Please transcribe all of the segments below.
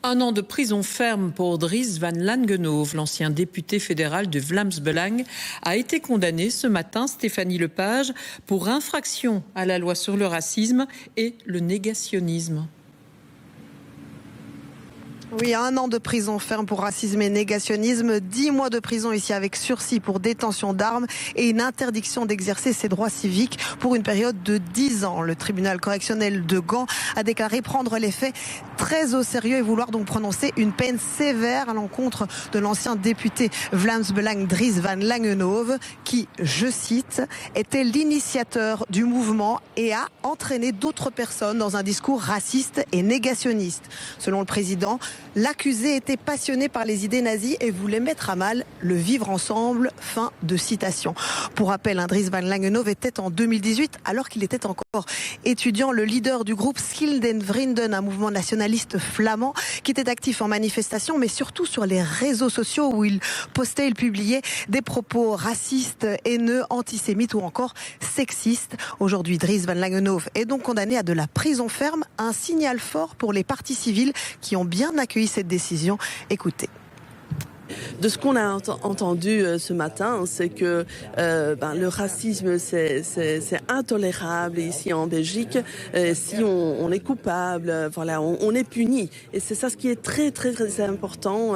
1 an de prison ferme pour Dries van Langenhove, l'ancien député fédéral de Vlaams-Belang, a été condamné ce matin, Stéphanie Lepage, pour infraction à la loi sur le racisme et le négationnisme. Oui, 1 an de prison ferme pour racisme et négationnisme, 10 mois de prison ici avec sursis pour détention d'armes et une interdiction d'exercer ses droits civiques pour une période de 10 ans. Le tribunal correctionnel de Gand a déclaré prendre les faits très au sérieux et vouloir donc prononcer une peine sévère à l'encontre de l'ancien député Vlaams-Belang Dries van Langenhove qui, je cite, était l'initiateur du mouvement et a entraîné d'autres personnes dans un discours raciste et négationniste. Selon le président, l'accusé était passionné par les idées nazies et voulait mettre à mal le vivre ensemble. Fin de citation. Pour rappel, Dries van Langenhove était en 2018, alors qu'il était encore étudiant, le leader du groupe Schilden Vrienden, un mouvement nationaliste flamand qui était actif en manifestation, mais surtout sur les réseaux sociaux où il postait, il publiait des propos racistes, haineux, antisémites ou encore sexistes. Aujourd'hui, Dries van Langenhove est donc condamné à de la prison ferme, un signal fort pour les partis civils qui ont bien accueilli cette décision. Écoutez. De ce qu'on a entendu ce matin, c'est que le racisme, c'est intolérable ici en Belgique. Si on est coupable, voilà, on est puni. Et c'est ça ce qui est très, très, très important,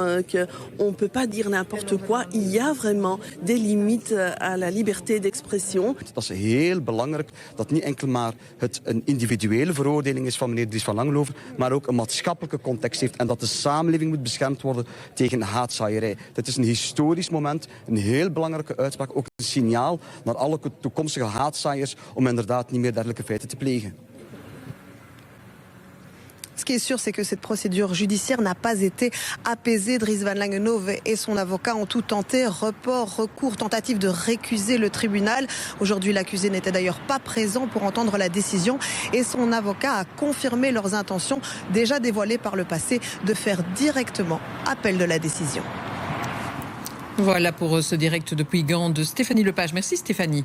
qu'on ne peut pas dire n'importe quoi. Il y a vraiment des limites à la liberté d'expression. Dat is heel belangrijk dat niet enkel maar het een individuele veroordeling is van meneer Dries van Langenhove, maar ook een maatschappelijke context heeft en dat de samenleving moet beschermd worden tegen haatzaaierij. Dit is een historisch moment, een heel belangrijke uitspraak, ook een signaal naar alle toekomstige haatzaaiers om inderdaad niet meer dergelijke feiten te plegen. Ce qui est sûr, c'est que cette procédure judiciaire n'a pas été apaisée. Dries van Langenhove et son avocat ont tout tenté. Report, recours, tentative de récuser le tribunal. Aujourd'hui, l'accusé n'était d'ailleurs pas présent pour entendre la décision. Et son avocat a confirmé leurs intentions, déjà dévoilées par le passé, de faire directement appel de la décision. Voilà pour ce direct depuis Gand de Stéphanie Lepage. Merci Stéphanie.